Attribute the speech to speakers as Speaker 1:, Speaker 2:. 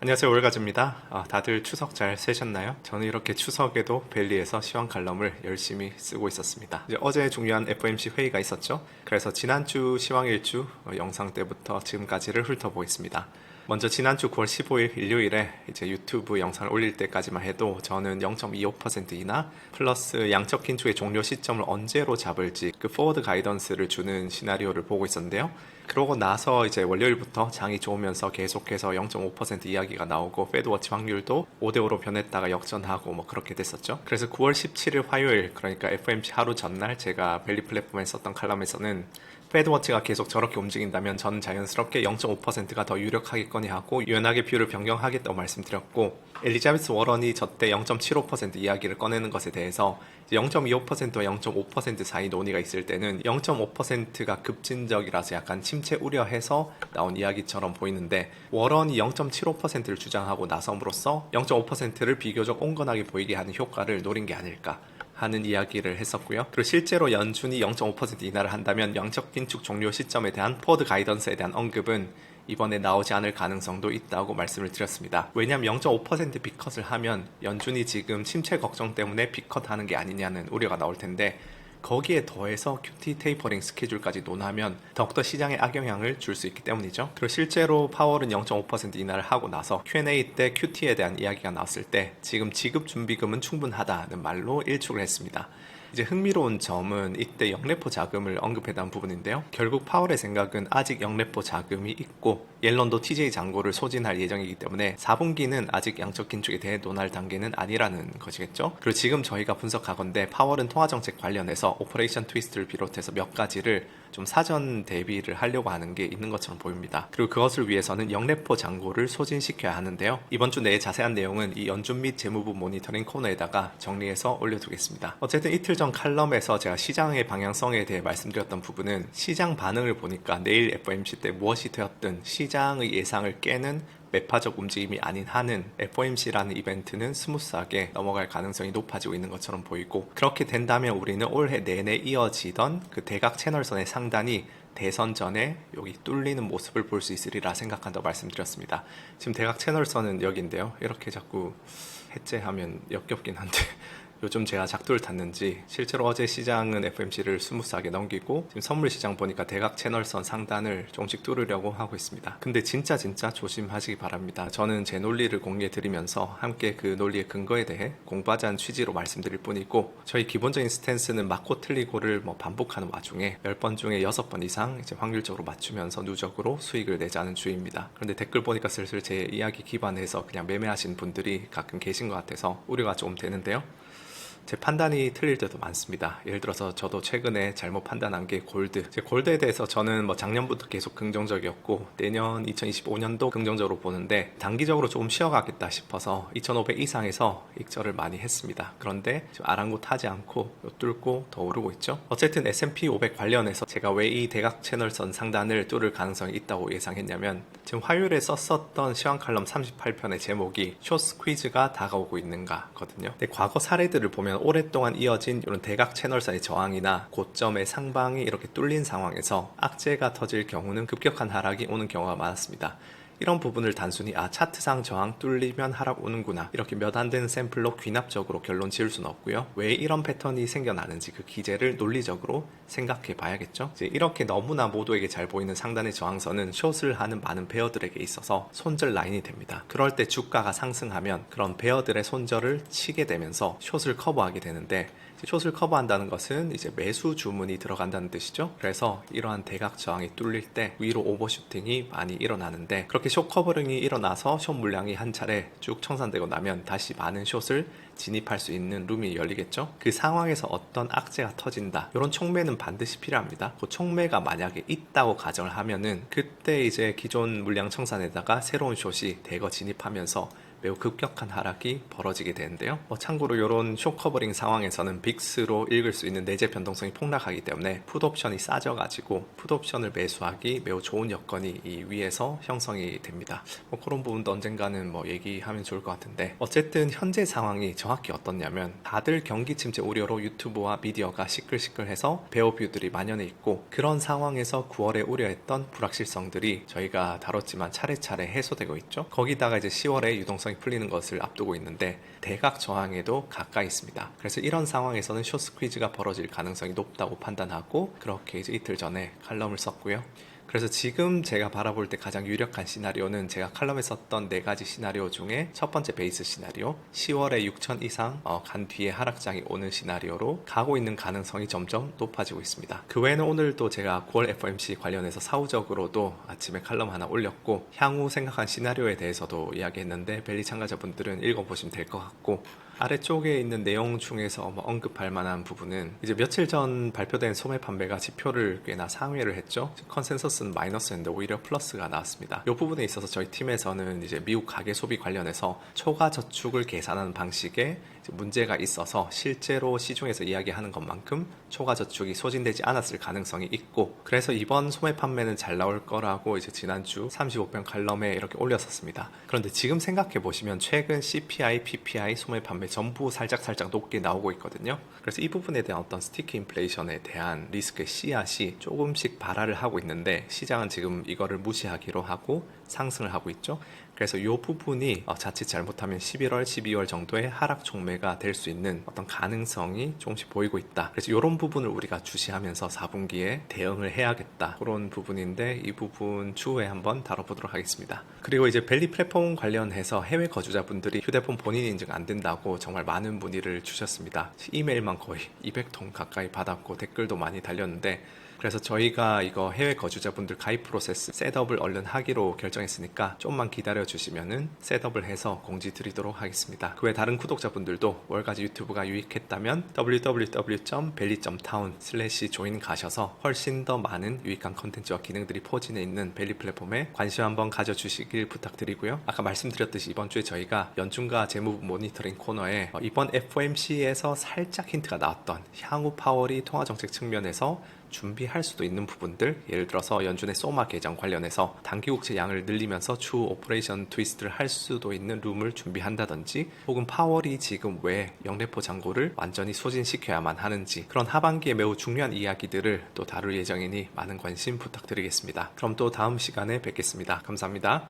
Speaker 1: 안녕하세요, 올가즈입니다. 다들 추석 잘 세셨나요? 저는 이렇게 추석에도 벨리에서 시황 칼럼을 열심히 쓰고 있었습니다. 이제 어제 중요한 FOMC 회의가 있었죠. 그래서 지난주 시황 일주 영상 때부터 지금까지를 훑어보겠습니다. 먼저 지난주 9월 15일 일요일에 이제 유튜브 영상을 올릴 때까지만 해도 저는 0.25% 이나 플러스 양적 긴축의 종료 시점을 언제로 잡을지 그 포워드 가이던스를 주는 시나리오를 보고 있었는데요. 그러고 나서 이제 월요일부터 장이 좋으면서 계속해서 0.5% 이야기가 나오고 페드워치 확률도 5대5로 변했다가 역전하고 뭐 그렇게 됐었죠. 그래서 9월 17일 화요일, 그러니까 FOMC 하루 전날 제가 벨리 플랫폼에 썼던 칼럼에서는 페드워치가 계속 저렇게 움직인다면 저는 자연스럽게 0.5%가 더 유력하겠거니 하고 유연하게 뷰를 변경하겠다고 말씀드렸고, 엘리자베스 워런이 저때 0.75% 이야기를 꺼내는 것에 대해서 0.25%와 0.5% 사이 논의가 있을 때는 0.5%가 급진적이라서 약간 침체 우려해서 나온 이야기처럼 보이는데, 워런이 0.75%를 주장하고 나섬으로써 0.5%를 비교적 온건하게 보이게 하는 효과를 노린 게 아닐까 하는 이야기를 했었고요. 그리고 실제로 연준이 0.5% 인하를 한다면 양적 긴축 종료 시점에 대한 포워드 가이던스에 대한 언급은 이번에 나오지 않을 가능성도 있다고 말씀을 드렸습니다. 왜냐하면 0.5% 빅컷을 하면 연준이 지금 침체 걱정 때문에 빅컷 하는 게 아니냐는 우려가 나올 텐데, 거기에 더해서 QT 테이퍼링 스케줄까지 논하면 더욱더 시장에 악영향을 줄 수 있기 때문이죠. 그리고 실제로 파월은 0.5% 인하를 하고 나서 Q&A 때 QT에 대한 이야기가 나왔을 때 지금 지급 준비금은 충분하다는 말로 일축을 했습니다. 이제 흥미로운 점은 이때 영래포 자금을 언급해둔 부분인데요. 결국 파월의 생각은 아직 영래포 자금이 있고 옐런도 TJ 잔고를 소진할 예정이기 때문에 4분기는 아직 양적 긴축에 대해 논할 단계는 아니라는 것이겠죠. 그리고 지금 저희가 분석하건대 파월은 통화정책 관련해서 오퍼레이션 트위스트를 비롯해서 몇 가지를 좀 사전 대비를 하려고 하는 게 있는 것처럼 보입니다. 그리고 그것을 위해서는 영래포 잔고를 소진시켜야 하는데요. 이번 주 내에 자세한 내용은 이 연준 및 재무부 모니터링 코너에다가 정리해서 올려두겠습니다. 어쨌든 이틀 전 칼럼에서 제가 시장의 방향성에 대해 말씀드렸던 부분은 시장 반응을 보니까 내일 FOMC 때 무엇이 되었든 시장의 예상을 깨는 매파적 움직임이 아닌 한은 FOMC라는 이벤트는 스무스하게 넘어갈 가능성이 높아지고 있는 것처럼 보이고, 그렇게 된다면 우리는 올해 내내 이어지던 그 대각 채널선의 상단이 대선 전에 여기 뚫리는 모습을 볼 수 있으리라 생각한다고 말씀드렸습니다. 지금 대각 채널선은 여기인데요. 이렇게 자꾸 해제하면 역겹긴 한데 요즘 제가 작두를 탔는지 실제로 어제 시장은 FOMC를 스무스하게 넘기고 지금 선물 시장 보니까 대각 채널선 상단을 조금씩 뚫으려고 하고 있습니다. 근데 진짜 조심하시기 바랍니다. 저는 제 논리를 공유해 드리면서 함께 그 논리의 근거에 대해 공부하자는 취지로 말씀드릴 뿐이고, 저희 기본적인 스탠스는 맞고 틀리고를 반복하는 와중에 10번 중에 6번 이상 이제 확률적으로 맞추면서 누적으로 수익을 내자는 주의입니다. 그런데 댓글 보니까 슬슬 제 이야기 기반해서 그냥 매매하신 분들이 가끔 계신 것 같아서 우려가 좀 되는데요. 제 판단이 틀릴 때도 많습니다. 예를 들어서 저도 최근에 잘못 판단한 게 골드. 골드에 대해서 저는 작년부터 계속 긍정적이었고 내년 2025년도 긍정적으로 보는데, 단기적으로 조금 쉬어가겠다 싶어서 2500 이상에서 익절을 많이 했습니다. 그런데 지금 아랑곳하지 않고 뚫고 더 오르고 있죠. 어쨌든 S&P 500 관련해서 제가 왜 이 대각 채널선 상단을 뚫을 가능성이 있다고 예상했냐면, 지금 화요일에 썼었던 시황 칼럼 38편의 제목이 숏 스퀴즈가 다가오고 있는가 거든요. 근데 과거 사례들을 보면 오랫동안 이어진 이런 대각 채널사의 저항이나 고점의 상방이 이렇게 뚫린 상황에서 악재가 터질 경우는 급격한 하락이 오는 경우가 많았습니다. 이런 부분을 단순히 차트상 저항 뚫리면 하락 오는구나 이렇게 몇 안 되는 샘플로 귀납적으로 결론 지을 수는 없고요. 왜 이런 패턴이 생겨나는지 그 기제를 논리적으로 생각해 봐야겠죠. 이제 이렇게 너무나 모두에게 잘 보이는 상단의 저항선은 숏을 하는 많은 베어들에게 있어서 손절 라인이 됩니다. 그럴 때 주가가 상승하면 그런 베어들의 손절을 치게 되면서 숏을 커버하게 되는데, 숏을 커버한다는 것은 이제 매수 주문이 들어간다는 뜻이죠. 그래서 이러한 대각 저항이 뚫릴 때 위로 오버슈팅이 많이 일어나는데, 그렇게 숏 커버링이 일어나서 숏 물량이 한 차례 쭉 청산되고 나면 다시 많은 숏을 진입할 수 있는 룸이 열리겠죠. 그 상황에서 어떤 악재가 터진다, 이런 촉매는 반드시 필요합니다. 그 촉매가 만약에 있다고 가정을 하면은 그때 이제 기존 물량 청산에다가 새로운 숏이 대거 진입하면서 매우 급격한 하락이 벌어지게 되는데요. 참고로 이런 숏 커버링 상황에서는 빅스로 읽을 수 있는 내재 변동성이 폭락하기 때문에 풋옵션이 싸져가지고 풋옵션을 매수하기 매우 좋은 여건이 이 위에서 형성이 됩니다. 그런 부분도 언젠가는 얘기하면 좋을 것 같은데, 어쨌든 현재 상황이 정확히 어떻냐면 다들 경기 침체 우려로 유튜브와 미디어가 시끌시끌해서 베어뷰들이 만연해 있고, 그런 상황에서 9월에 우려했던 불확실성들이 저희가 다뤘지만 차례차례 해소되고 있죠. 거기다가 이제 10월에 유동성이 풀리는 것을 앞두고 있는데 대각 저항에도 가까이 있습니다. 그래서 이런 상황에서는 숏 스퀴즈가 벌어질 가능성이 높다고 판단하고 그렇게 이제 이틀 전에 칼럼을 썼고요. 그래서 지금 제가 바라볼 때 가장 유력한 시나리오는 제가 칼럼에 썼던 4가지 시나리오 중에 첫 번째 베이스 시나리오, 10월에 6천 이상 간 뒤에 하락장이 오는 시나리오로 가고 있는 가능성이 점점 높아지고 있습니다. 그 외에는 오늘도 제가 9월 FOMC 관련해서 사후적으로도 아침에 칼럼 하나 올렸고, 향후 생각한 시나리오에 대해서도 이야기했는데 벨리 참가자분들은 읽어보시면 될 것 같고, 아래쪽에 있는 내용 중에서 언급할 만한 부분은 이제 며칠 전 발표된 소매 판매가 지표를 꽤나 상회를 했죠. 컨센서스는 마이너스였는데 오히려 플러스가 나왔습니다. 이 부분에 있어서 저희 팀에서는 이제 미국 가계 소비 관련해서 초과 저축을 계산하는 방식에 문제가 있어서 실제로 시중에서 이야기하는 것만큼 초과 저축이 소진되지 않았을 가능성이 있고, 그래서 이번 소매 판매는 잘 나올 거라고 이제 지난주 35편 칼럼에 이렇게 올렸었습니다. 그런데 지금 생각해 보시면 최근 CPI, PPI 소매 판매 전부 살짝 높게 나오고 있거든요. 그래서 이 부분에 대한 어떤 스티키 인플레이션에 대한 리스크의 씨앗이 조금씩 발화를 하고 있는데, 시장은 지금 이거를 무시하기로 하고 상승을 하고 있죠. 그래서 이 부분이 자칫 잘못하면 11월, 12월 정도의 하락 촉매가 될 수 있는 어떤 가능성이 조금씩 보이고 있다. 그래서 이런 부분을 우리가 주시하면서 4분기에 대응을 해야겠다. 그런 부분인데 이 부분 추후에 한번 다뤄보도록 하겠습니다. 그리고 이제 벨리 플랫폼 관련해서 해외 거주자분들이 휴대폰 본인 인증 안 된다고 정말 많은 문의를 주셨습니다. 이메일만 거의 200통 가까이 받았고 댓글도 많이 달렸는데, 그래서 저희가 이거 해외 거주자분들 가입 프로세스 셋업을 얼른 하기로 결정했으니까 좀만 기다려 주시면은 셋업을 해서 공지 드리도록 하겠습니다. 그 외 다른 구독자분들도 월가지 유튜브가 유익했다면 www.belly.town/join 가셔서 훨씬 더 많은 유익한 컨텐츠와 기능들이 포진해 있는 벨리 플랫폼에 관심 한번 가져주시길 부탁드리고요. 아까 말씀드렸듯이 이번 주에 저희가 연준과 재무부 모니터링 코너에 이번 FOMC에서 살짝 힌트가 나왔던 향후 파월이 통화정책 측면에서 준비할 수도 있는 부분들, 예를 들어서 연준의 소마 개정 관련해서 단기국채 양을 늘리면서 추후 오퍼레이션 트위스트를 할 수도 있는 룸을 준비한다든지, 혹은 파월이 지금 왜 영래포 잔고를 완전히 소진시켜야만 하는지, 그런 하반기에 매우 중요한 이야기들을 또 다룰 예정이니 많은 관심 부탁드리겠습니다. 그럼 또 다음 시간에 뵙겠습니다. 감사합니다.